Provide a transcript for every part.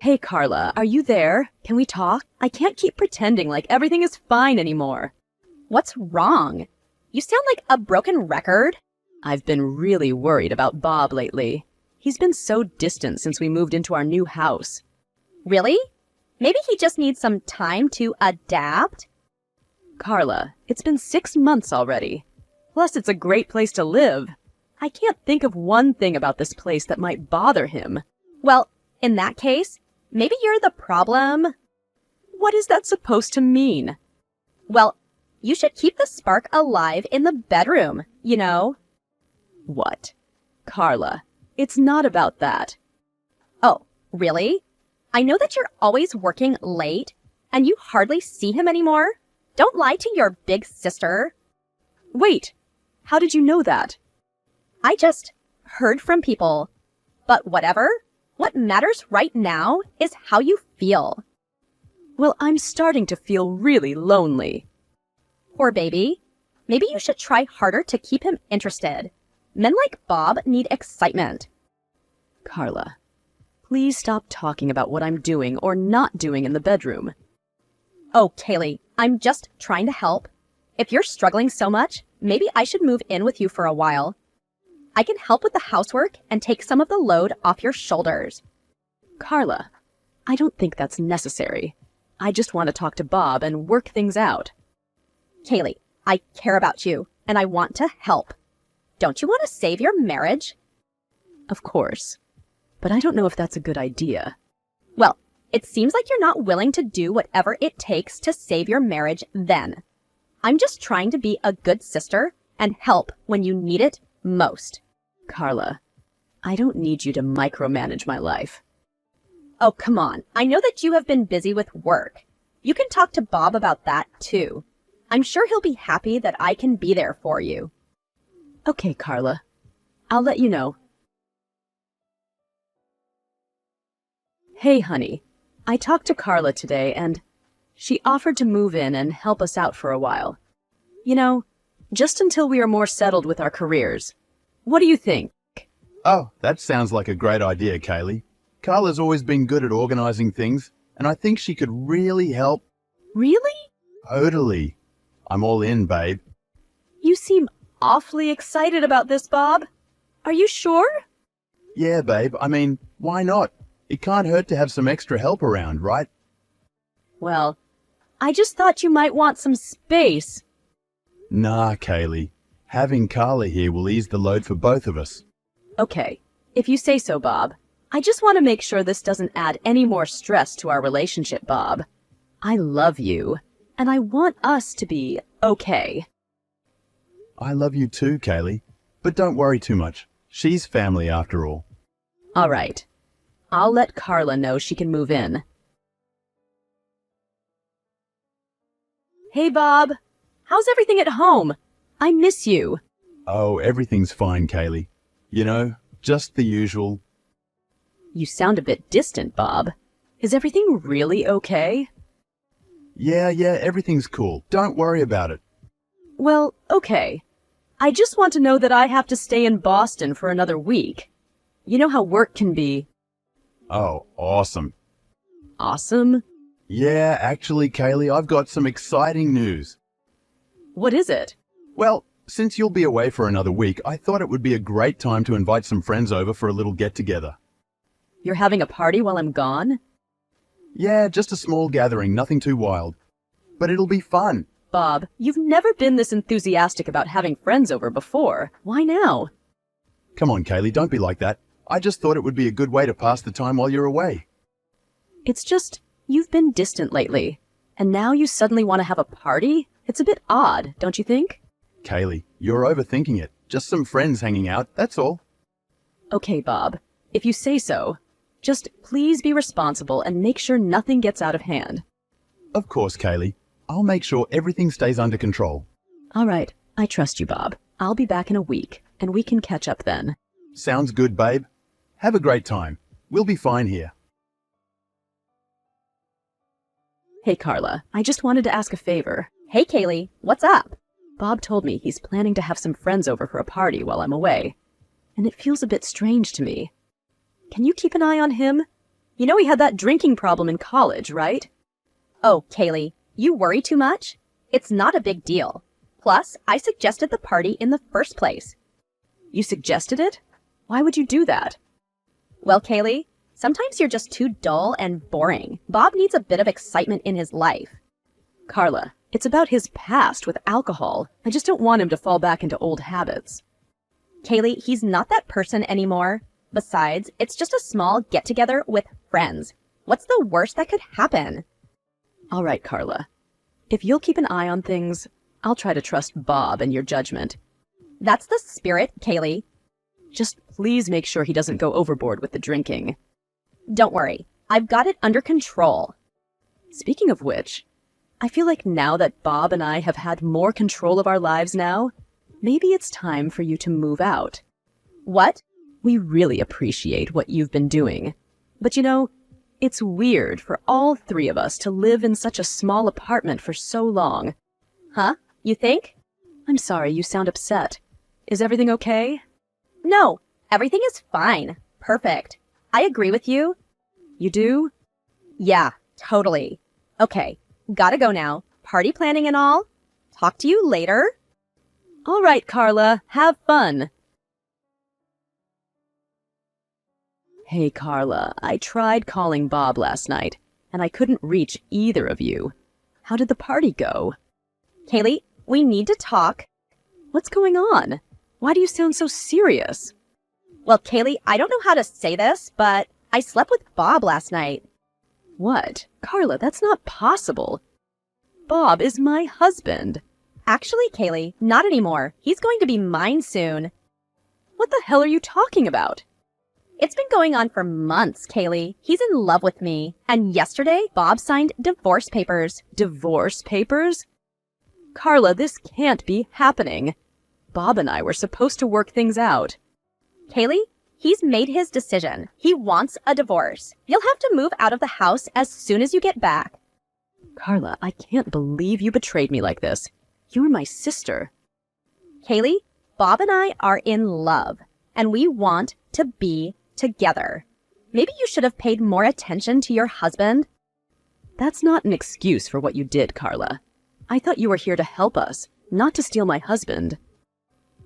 Hey, Carla, are you there? Can we talk? I can't keep pretending like everything is fine anymore. What's wrong? You sound like a broken record. I've been really worried about Bob lately. He's been so distant since we moved into our new house. Really? Maybe he just needs some time to adapt? Carla, it's been 6 months already. Plus, it's a great place to live. I can't think of one thing about this place that might bother him. Well, in that case, maybe you're the problem. What is that supposed to mean? Well, you should keep the spark alive in the bedroom, you know? What? Carla, it's not about that. Oh, really? I know that you're always working late, and you hardly see him anymore. Don't lie to your big sister. Wait, how did you know that? I just heard from people. But whatever, what matters right now is how you feel. Well, I'm starting to feel really lonely. Poor baby. Maybe you should try harder to keep him interested. Men like Bob need excitement. Carla, please stop talking about what I'm doing or not doing in the bedroom. Oh, Kaylee, I'm just trying to help. If you're struggling so much, maybe I should move in with you for a while. I can help with the housework and take some of the load off your shoulders. Carla, I don't think that's necessary. I just want to talk to Bob and work things out. Kaylee, I care about you, and I want to help. Don't you want to save your marriage? Of course, but I don't know if that's a good idea. Well, it seems like you're not willing to do whatever it takes to save your marriage then. I'm just trying to be a good sister and help when you need it most. Carla, I don't need you to micromanage my life. Oh, come on. I know that you have been busy with work. You can talk to Bob about that, too. I'm sure he'll be happy that I can be there for you. Okay, Carla. I'll let you know. Hey, honey. I talked to Carla today, and she offered to move in and help us out for a while. You know, just until we are more settled with our careers. What do you think? Oh, that sounds like a great idea, Kaylee. Carla's always been good at organizing things, and I think she could really help. Really? Totally. I'm all in, babe. You seem awfully excited about this, Bob. Are you sure? Yeah, babe. I mean, why not? It can't hurt to have some extra help around, right? Well, I just thought you might want some space. Nah, Kaylee. Having Carla here will ease the load for both of us. Okay, if you say so, Bob. I just want to make sure this doesn't add any more stress to our relationship, Bob. I love you, and I want us to be okay. I love you too, Kaylee. But don't worry too much. She's family after all. All right. I'll let Carla know she can move in. Hey, Bob. How's everything at home? I miss you. Oh, everything's fine, Kaylee. You know, just the usual. You sound a bit distant, Bob. Is everything really okay? Yeah, everything's cool. Don't worry about it. Well, okay. I just want to know that I have to stay in Boston for another week. You know how work can be. Oh, awesome. Awesome? Yeah, actually, Kaylee, I've got some exciting news. What is it? Well, since you'll be away for another week, I thought it would be a great time to invite some friends over for a little get-together. You're having a party while I'm gone? Yeah, just a small gathering, nothing too wild. But it'll be fun. Bob, you've never been this enthusiastic about having friends over before. Why now? Come on, Kaylee, don't be like that. I just thought it would be a good way to pass the time while you're away. It's just, you've been distant lately. And now you suddenly want to have a party? It's a bit odd, don't you think? Kaylee, you're overthinking it. Just some friends hanging out, that's all. Okay, Bob. If you say so. Just please be responsible and make sure nothing gets out of hand. Of course, Kaylee. I'll make sure everything stays under control. All right. I trust you, Bob. I'll be back in a week, and we can catch up then. Sounds good, babe. Have a great time. We'll be fine here. Hey, Carla. I just wanted to ask a favor. Hey, Kaylee, what's up? Bob told me he's planning to have some friends over for a party while I'm away. And it feels a bit strange to me. Can you keep an eye on him? You know he had that drinking problem in college, right? Oh, Kaylee, you worry too much? It's not a big deal. Plus, I suggested the party in the first place. You suggested it? Why would you do that? Well, Kaylee, sometimes you're just too dull and boring. Bob needs a bit of excitement in his life. Carla, it's about his past with alcohol. I just don't want him to fall back into old habits. Kaylee, he's not that person anymore. Besides, it's just a small get-together with friends. What's the worst that could happen? All right, Carla. If you'll keep an eye on things, I'll try to trust Bob and your judgment. That's the spirit, Kaylee. Just please make sure he doesn't go overboard with the drinking. Don't worry, I've got it under control. Speaking of which, I feel like now that Bob and I have had more control of our lives now, maybe it's time for you to move out. What? We really appreciate what you've been doing. But you know, it's weird for all three of us to live in such a small apartment for so long. Huh? You think? I'm sorry, you sound upset. Is everything okay? No, everything is fine. Perfect. I agree with you. You do? Yeah, totally. Okay, gotta go now. Party planning and all. Talk to you later. All right, Carla, have fun. Hey, Carla, I tried calling Bob last night, and I couldn't reach either of you. How did the party go? Kaylee, we need to talk. What's going on? Why do you sound so serious? Well, Kaylee, I don't know how to say this, but I slept with Bob last night. What? Carla, that's not possible. Bob is my husband. Actually, Kaylee, not anymore. He's going to be mine soon. What the hell are you talking about? It's been going on for months, Kaylee. He's in love with me. And yesterday, Bob signed divorce papers. Divorce papers? Carla, this can't be happening. Bob and I were supposed to work things out. Kaylee, he's made his decision. He wants a divorce. You'll have to move out of the house as soon as you get back. Carla, I can't believe you betrayed me like this. You're my sister. Kaylee, Bob and I are in love, and we want to be together. Maybe you should have paid more attention to your husband. That's not an excuse for what you did, Carla. I thought you were here to help us, not to steal my husband.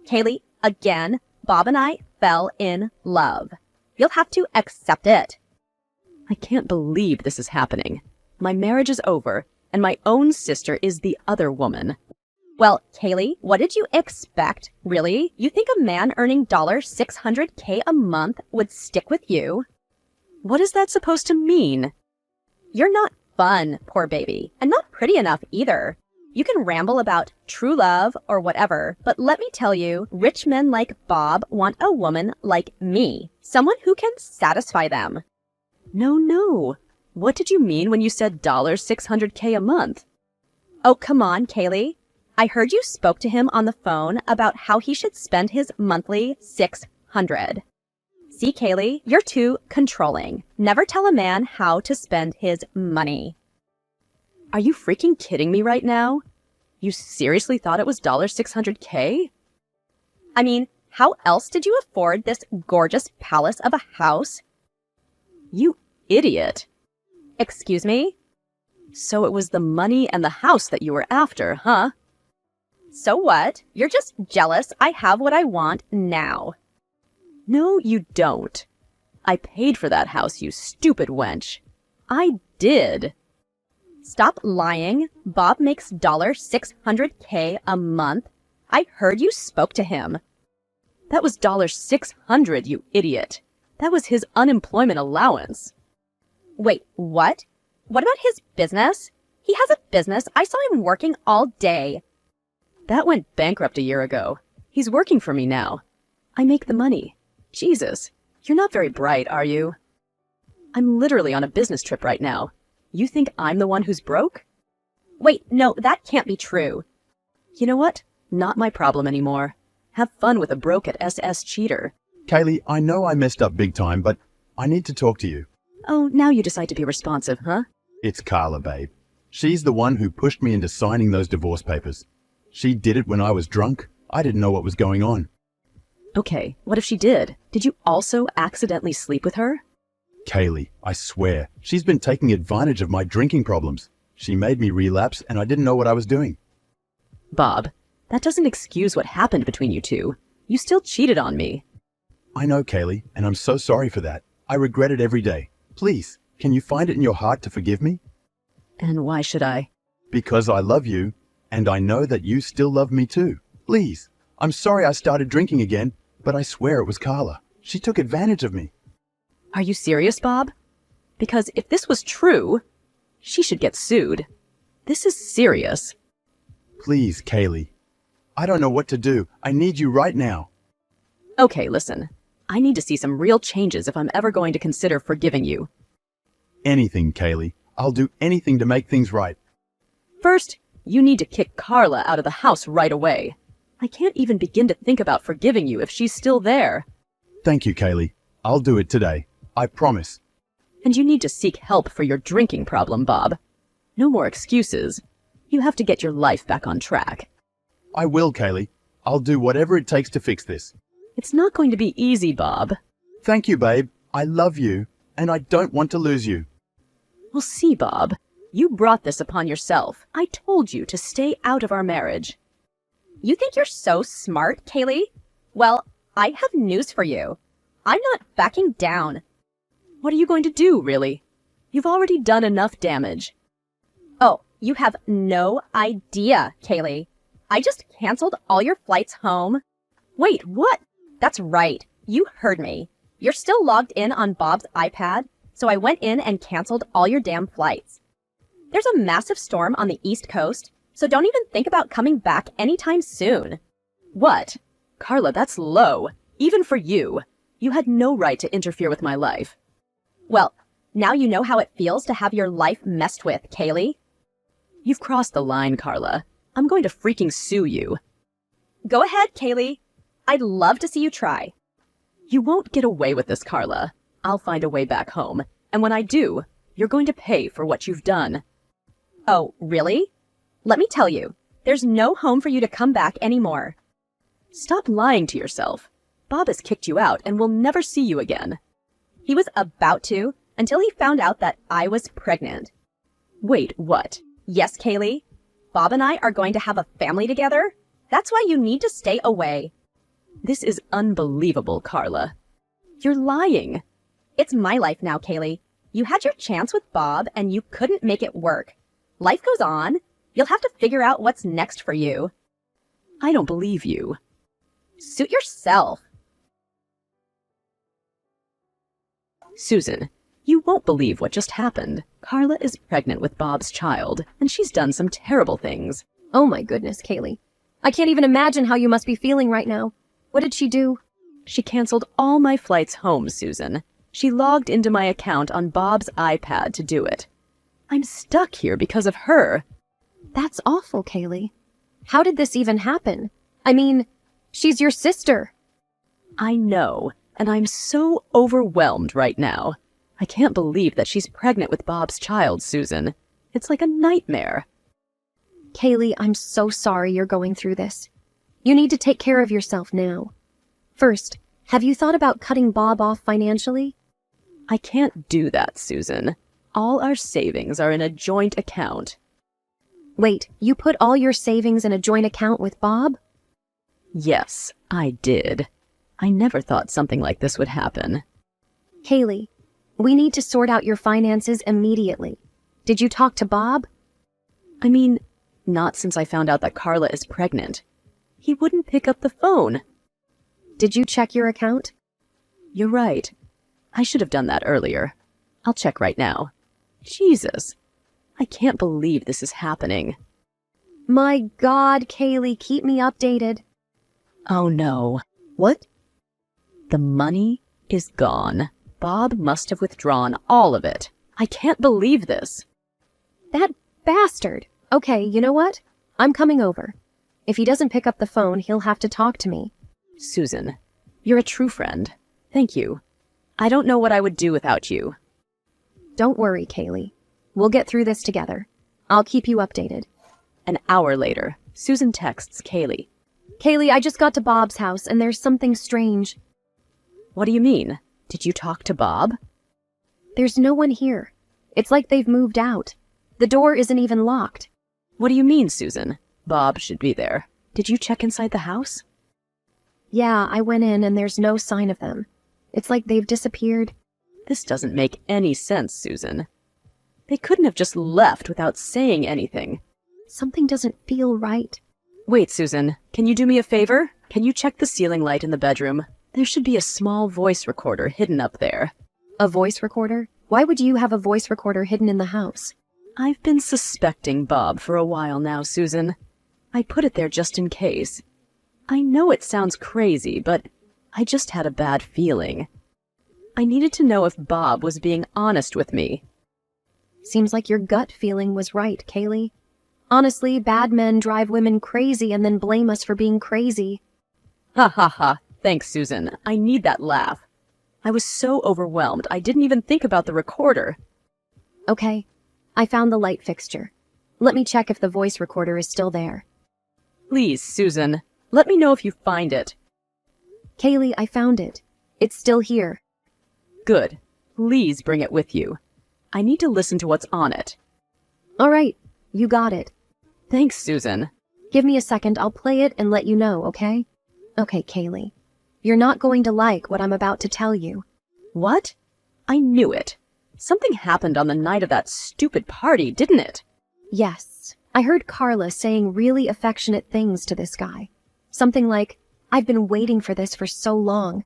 Kaylee, again, Bob and I fell in love. You'll have to accept it. I can't believe this is happening. My marriage is over, and my own sister is the other woman. Well, Kaylee, what did you expect? Really? You think a man earning $600K a month would stick with you? What is that supposed to mean? You're not fun, poor baby, and not pretty enough either. You can ramble about true love or whatever, but let me tell you, rich men like Bob want a woman like me, someone who can satisfy them. No. What did you mean when you said $600K a month? Oh, come on, Kaylee. I heard you spoke to him on the phone about how he should spend his monthly $600. See, Kaylee, you're too controlling. Never tell a man how to spend his money. Are you freaking kidding me right now? You seriously thought it was $600K? I mean, how else did you afford this gorgeous palace of a house? You idiot. Excuse me? So it was the money and the house that you were after, huh? So what? You're just jealous I have what I want now. No, you don't. I paid for that house, you stupid wench. I did. Stop lying. Bob makes $600K a month. I heard you spoke to him. That was $600, you idiot. That was his unemployment allowance. Wait, what? What about his business? He has a business. I saw him working all day. That went bankrupt a year ago. He's working for me now. I make the money. Jesus, you're not very bright, are you? I'm literally on a business trip right now. You think I'm the one who's broke? Wait, no, that can't be true. You know what? Not my problem anymore. Have fun with a broke at SS cheater. Kaylee, I know I messed up big time, but I need to talk to you. Oh, now you decide to be responsive, huh? It's Carla, babe. She's the one who pushed me into signing those divorce papers. She did it when I was drunk. I didn't know what was going on. Okay, what if she did? Did you also accidentally sleep with her? Kaylee, I swear, she's been taking advantage of my drinking problems. She made me relapse and I didn't know what I was doing. Bob, that doesn't excuse what happened between you two. You still cheated on me. I know, Kaylee, and I'm so sorry for that. I regret it every day. Please, can you find it in your heart to forgive me? And why should I? Because I love you, and I know that you still love me too. Please, I'm sorry I started drinking again, but I swear it was Carla. She took advantage of me. Are you serious, Bob? Because if this was true, she should get sued. This is serious. Please, Kaylee. I don't know what to do. I need you right now. Okay, listen. I need to see some real changes if I'm ever going to consider forgiving you. Anything, Kaylee. I'll do anything to make things right. First, you need to kick Carla out of the house right away. I can't even begin to think about forgiving you if she's still there. Thank you, Kaylee. I'll do it today. I promise. And you need to seek help for your drinking problem, Bob. No more excuses. You have to get your life back on track. I will, Kaylee. I'll do whatever it takes to fix this. It's not going to be easy, Bob. Thank you, babe. I love you, and I don't want to lose you. We'll see, Bob. You brought this upon yourself. I told you to stay out of our marriage. You think you're so smart, Kaylee? Well, I have news for you. I'm not backing down. What are you going to do, really? You've already done enough damage. Oh, you have no idea, Kaylee. I just canceled all your flights home. Wait, what? That's right. You heard me. You're still logged in on Bob's iPad, so I went in and canceled all your damn flights. There's a massive storm on the East Coast, so don't even think about coming back anytime soon. What? Carla, that's low. Even for you. You had no right to interfere with my life. Well, now you know how it feels to have your life messed with, Kaylee. You've crossed the line, Carla. I'm going to freaking sue you. Go ahead, Kaylee. I'd love to see you try. You won't get away with this, Carla. I'll find a way back home. And when I do, you're going to pay for what you've done. Oh, really? Let me tell you, there's no home for you to come back anymore. Stop lying to yourself. Bob has kicked you out and will never see you again. He was about to until he found out that I was pregnant. Wait, what? Yes, Kaylee. Bob and I are going to have a family together. That's why you need to stay away. This is unbelievable, Carla. You're lying. It's my life now, Kaylee. You had your chance with Bob and you couldn't make it work. Life goes on. You'll have to figure out what's next for you. I don't believe you. Suit yourself. Susan, you won't believe what just happened. Carla is pregnant with Bob's child, and she's done some terrible things. Oh my goodness, Kaylee. I can't even imagine how you must be feeling right now. What did she do? She canceled all my flights home, Susan. She logged into my account on Bob's iPad to do it. I'm stuck here because of her. That's awful, Kaylee. How did this even happen? I mean, she's your sister. I know, and I'm so overwhelmed right now. I can't believe that she's pregnant with Bob's child, Susan. It's like a nightmare. Kaylee, I'm so sorry you're going through this. You need to take care of yourself now. First, have you thought about cutting Bob off financially? I can't do that, Susan. All our savings are in a joint account. Wait, you put all your savings in a joint account with Bob? Yes, I did. I never thought something like this would happen. Kaylee, we need to sort out your finances immediately. Did you talk to Bob? I mean, not since I found out that Carla is pregnant. He wouldn't pick up the phone. Did you check your account? You're right. I should have done that earlier. I'll check right now. Jesus, I can't believe this is happening. My God, Kaylee, keep me updated. Oh no. What? The money is gone. Bob must have withdrawn all of it. I can't believe this. That bastard. Okay, you know what? I'm coming over. If he doesn't pick up the phone, he'll have to talk to me. Susan, you're a true friend. Thank you. I don't know what I would do without you. Don't worry, Kaylee. We'll get through this together. I'll keep you updated. An hour later, Susan texts Kaylee. Kaylee, I just got to Bob's house and there's something strange. What do you mean? Did you talk to Bob? There's no one here. It's like they've moved out. The door isn't even locked. What do you mean, Susan? Bob should be there. Did you check inside the house? Yeah, I went in and there's no sign of them. It's like they've disappeared. This doesn't make any sense, Susan. They couldn't have just left without saying anything. Something doesn't feel right. Wait, Susan, can you do me a favor? Can you check the ceiling light in the bedroom? There should be a small voice recorder hidden up there. A voice recorder? Why would you have a voice recorder hidden in the house? I've been suspecting Bob for a while now, Susan. I put it there just in case. I know it sounds crazy, but I just had a bad feeling. I needed to know if Bob was being honest with me. Seems like your gut feeling was right, Kaylee. Honestly, bad men drive women crazy and then blame us for being crazy. Ha ha ha. Thanks, Susan. I need that laugh. I was so overwhelmed, I didn't even think about the recorder. Okay, I found the light fixture. Let me check if the voice recorder is still there. Please, Susan, let me know if you find it. Kaylee, I found it. It's still here. Good. Please bring it with you. I need to listen to what's on it. All right, you got it. Thanks, Susan. Give me a second, I'll play it and let you know, okay? Okay, Kaylee. You're not going to like what I'm about to tell you. What? I knew it. Something happened on the night of that stupid party, didn't it? Yes. I heard Carla saying really affectionate things to this guy. Something like, I've been waiting for this for so long.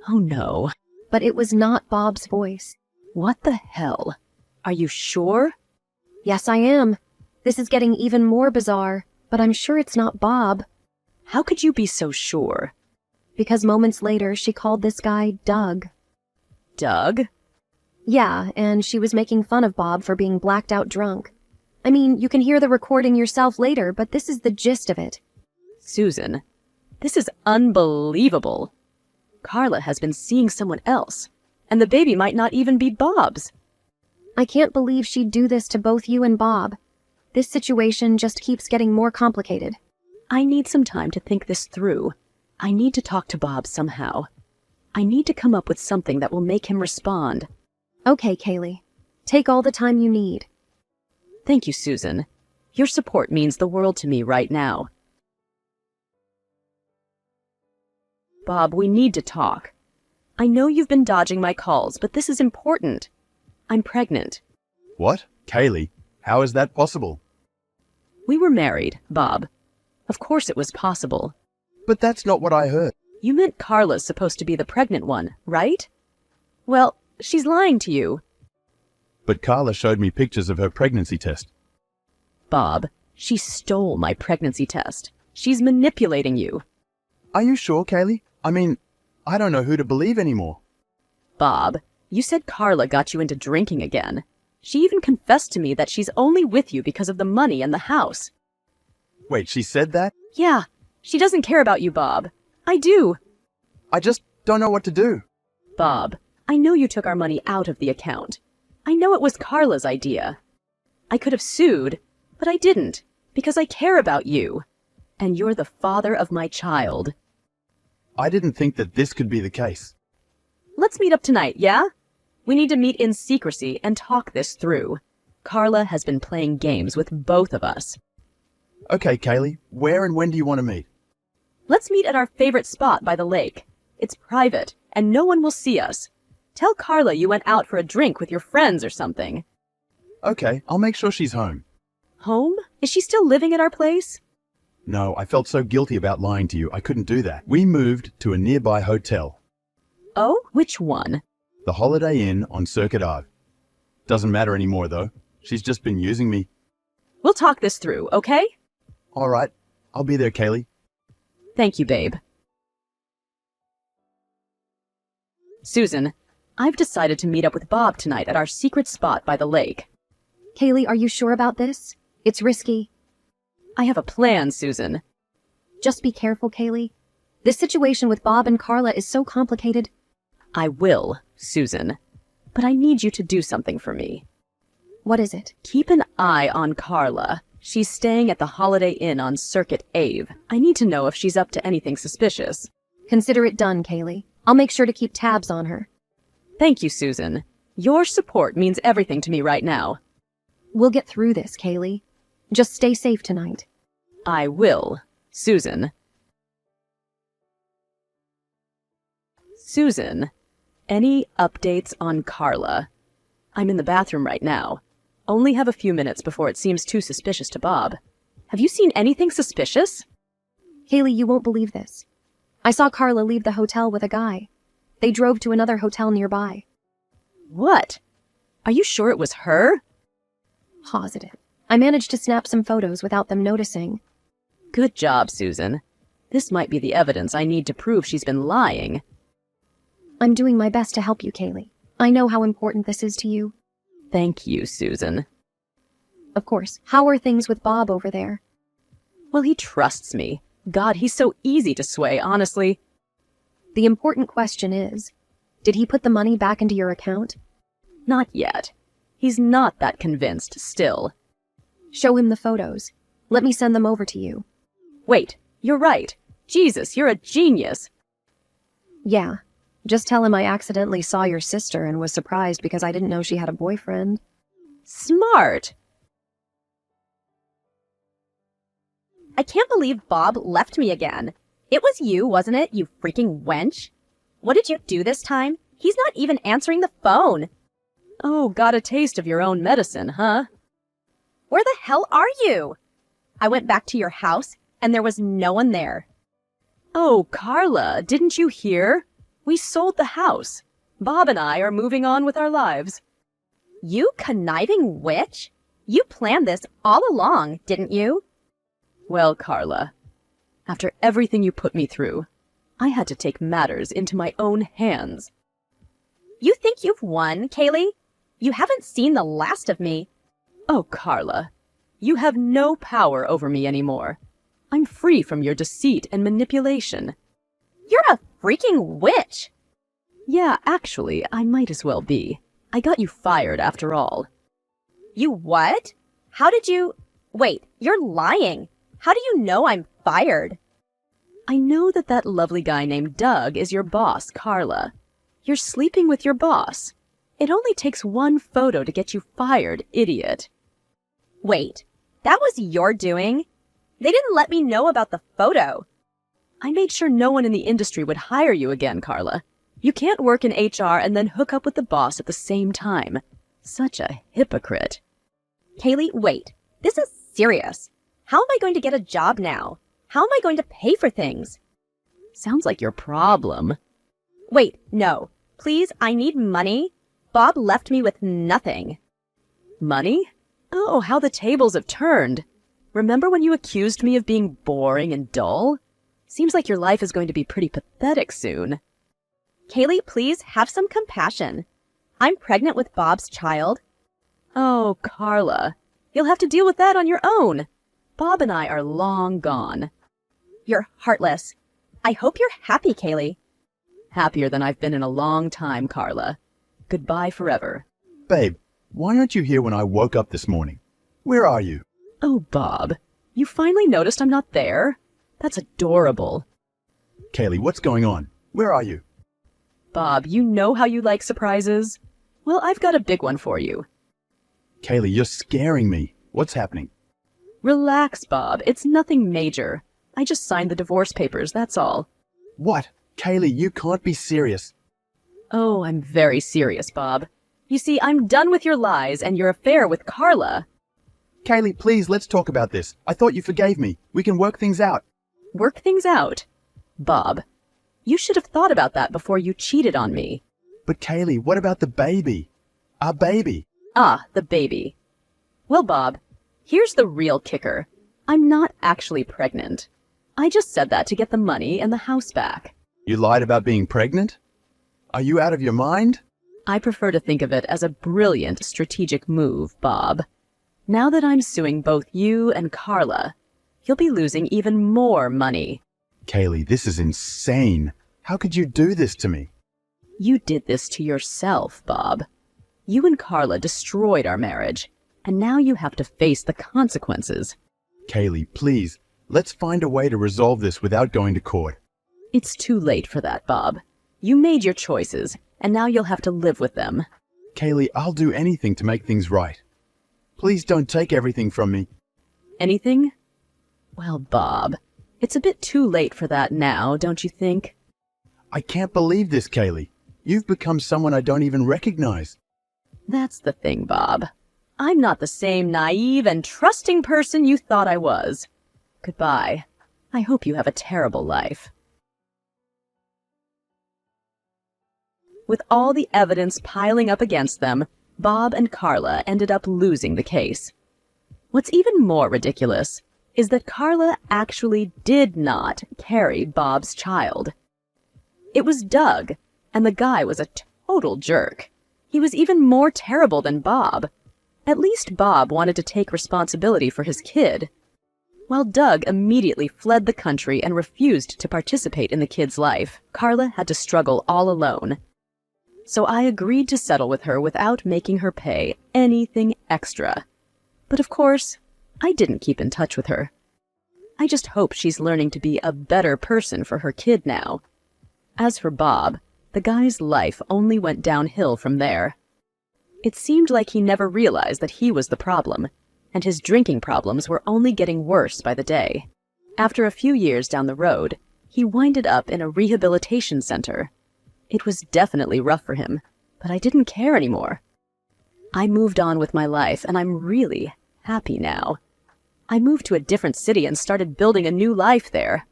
Oh no. But it was not Bob's voice. What the hell? Are you sure? Yes, I am. This is getting even more bizarre, but I'm sure it's not Bob. How could you be so sure? Because moments later, she called this guy Doug. Doug? Yeah, and she was making fun of Bob for being blacked out drunk. I mean, you can hear the recording yourself later, but this is the gist of it. Susan, this is unbelievable. Carla has been seeing someone else, and the baby might not even be Bob's. I can't believe she'd do this to both you and Bob. This situation just keeps getting more complicated. I need some time to think this through. I need to talk to Bob somehow. I need to come up with something that will make him respond. Okay, Kaylee. Take all the time you need. Thank you, Susan. Your support means the world to me right now. Bob, we need to talk. I know you've been dodging my calls, but this is important. I'm pregnant. What? Kaylee, how is that possible? We were married, Bob. Of course it was possible. But that's not what I heard. You meant Carla's supposed to be the pregnant one, right? Well, she's lying to you. But Carla showed me pictures of her pregnancy test. Bob, she stole my pregnancy test. She's manipulating you. Are you sure, Kaylee? I mean, I don't know who to believe anymore. Bob, you said Carla got you into drinking again. She even confessed to me that she's only with you because of the money and the house. Wait, she said that? Yeah, she doesn't care about you, Bob. I do. I just don't know what to do. Bob, I know you took our money out of the account. I know it was Carla's idea. I could have sued, but I didn't, because I care about you. And you're the father of my child. I didn't think that this could be the case. Let's meet up tonight, yeah? We need to meet in secrecy and talk this through. Carla has been playing games with both of us. Okay, Kaylee, where and when do you want to meet? Let's meet at our favorite spot by the lake. It's private, and no one will see us. Tell Carla you went out for a drink with your friends or something. Okay, I'll make sure she's home. Home? Is she still living at our place? No, I felt so guilty about lying to you, I couldn't do that. We moved to a nearby hotel. Oh, which one? The Holiday Inn on Circuit Ave. Doesn't matter anymore, though. She's just been using me. We'll talk this through, okay? All right, I'll be there, Kaylee. Thank you, babe. Susan, I've decided to meet up with Bob tonight at our secret spot by the lake. Kaylee, are you sure about this? It's risky. I have a plan, Susan. Just be careful, Kaylee. This situation with Bob and Carla is so complicated. I will, Susan. But I need you to do something for me. What is it? Keep an eye on Carla. She's staying at the Holiday Inn on Circuit Ave. I need to know if she's up to anything suspicious. Consider it done, Kaylee. I'll make sure to keep tabs on her. Thank you, Susan. Your support means everything to me right now. We'll get through this, Kaylee. Just stay safe tonight. I will, Susan. Susan, any updates on Carla? I'm in the bathroom right now. Only have a few minutes before it seems too suspicious to Bob. Have you seen anything suspicious? Kaylee, you won't believe this. I saw Carla leave the hotel with a guy. They drove to another hotel nearby. What? Are you sure it was her? Positive. I managed to snap some photos without them noticing. Good job, Susan. This might be the evidence I need to prove she's been lying. I'm doing my best to help you, Kaylee. I know how important this is to you. Thank you, Susan. Of course. How are things with Bob over there? Well, he trusts me. God, he's so easy to sway, honestly. The important question is, did he put the money back into your account? Not yet. He's not that convinced still. Show him the photos. Let me send them over to you. Wait, you're right. Jesus, you're a genius. Yeah. Just tell him I accidentally saw your sister and was surprised because I didn't know she had a boyfriend. Smart. I can't believe Bob left me again. It was you, wasn't it, you freaking wench? What did you do this time? He's not even answering the phone. Oh, got a taste of your own medicine, huh? Where the hell are you? I went back to your house, and there was no one there. Oh, Carla, didn't you hear? We sold the house. Bob and I are moving on with our lives. You conniving witch? You planned this all along, didn't you? Well, Carla, after everything you put me through, I had to take matters into my own hands. You think you've won, Kaylee? You haven't seen the last of me. Oh, Carla, you have no power over me anymore. I'm free from your deceit and manipulation. You're a freaking witch! Yeah, actually, I might as well be. I got you fired after all. You what? How did you... Wait, you're lying. How do you know I'm fired? I know that lovely guy named Doug is your boss, Carla. You're sleeping with your boss. It only takes one photo to get you fired, idiot. Wait, that was your doing? They didn't let me know about the photo. I made sure no one in the industry would hire you again, Carla. You can't work in HR and then hook up with the boss at the same time. Such a hypocrite. Kaylee, wait. This is serious. How am I going to get a job now? How am I going to pay for things? Sounds like your problem. Wait, no. Please, I need money. Bob left me with nothing. Money? Oh, how the tables have turned. Remember when you accused me of being boring and dull? Seems like your life is going to be pretty pathetic soon. Kaylee, please have some compassion. I'm pregnant with Bob's child. Oh, Carla, you'll have to deal with that on your own. Bob and I are long gone. You're heartless. I hope you're happy, Kaylee. Happier than I've been in a long time, Carla. Goodbye forever. Babe, why aren't you here when I woke up this morning? Where are you? Oh, Bob, you finally noticed I'm not there? That's adorable. Kaylee, what's going on? Where are you? Bob, you know how you like surprises. Well, I've got a big one for you. Kaylee, you're scaring me. What's happening? Relax, Bob. It's nothing major. I just signed the divorce papers, that's all. What? Kaylee, you can't be serious. Oh, I'm very serious, Bob. You see, I'm done with your lies and your affair with Carla. Kaylee, please, let's talk about this. I thought you forgave me. We can work things out. Work things out? Bob, you should have thought about that before you cheated on me. But Kaylee, what about the baby? Our baby. Ah, the baby. Well, Bob, here's the real kicker. I'm not actually pregnant. I just said that to get the money and the house back. You lied about being pregnant? Are you out of your mind? I prefer to think of it as a brilliant strategic move, Bob. Now that I'm suing both you and Carla, you'll be losing even more money. Kaylee, this is insane. How could you do this to me? You did this to yourself, Bob. You and Carla destroyed our marriage, and now you have to face the consequences. Kaylee, please, let's find a way to resolve this without going to court. It's too late for that, Bob. You made your choices, and now you'll have to live with them. Kaylee, I'll do anything to make things right. Please don't take everything from me. Anything? Well, Bob, it's a bit too late for that now, don't you think? I can't believe this, Kaylee. You've become someone I don't even recognize. That's the thing, Bob. I'm not the same naive and trusting person you thought I was. Goodbye. I hope you have a terrible life. With all the evidence piling up against them, Bob and Carla ended up losing the case. What's even more ridiculous is that Carla actually did not carry Bob's child. It was Doug, and the guy was a total jerk. He was even more terrible than Bob. At least Bob wanted to take responsibility for his kid. While Doug immediately fled the country and refused to participate in the kid's life, Carla had to struggle all alone. So I agreed to settle with her without making her pay anything extra. But of course, I didn't keep in touch with her. I just hope she's learning to be a better person for her kid now. As for Bob, the guy's life only went downhill from there. It seemed like he never realized that he was the problem, and his drinking problems were only getting worse by the day. After a few years down the road, he winded up in a rehabilitation center. It was definitely rough for him, but I didn't care anymore. I moved on with my life, and I'm really happy now. I moved to a different city and started building a new life there.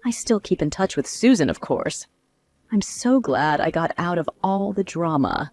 I still keep in touch with Susan, of course. I'm so glad I got out of all the drama.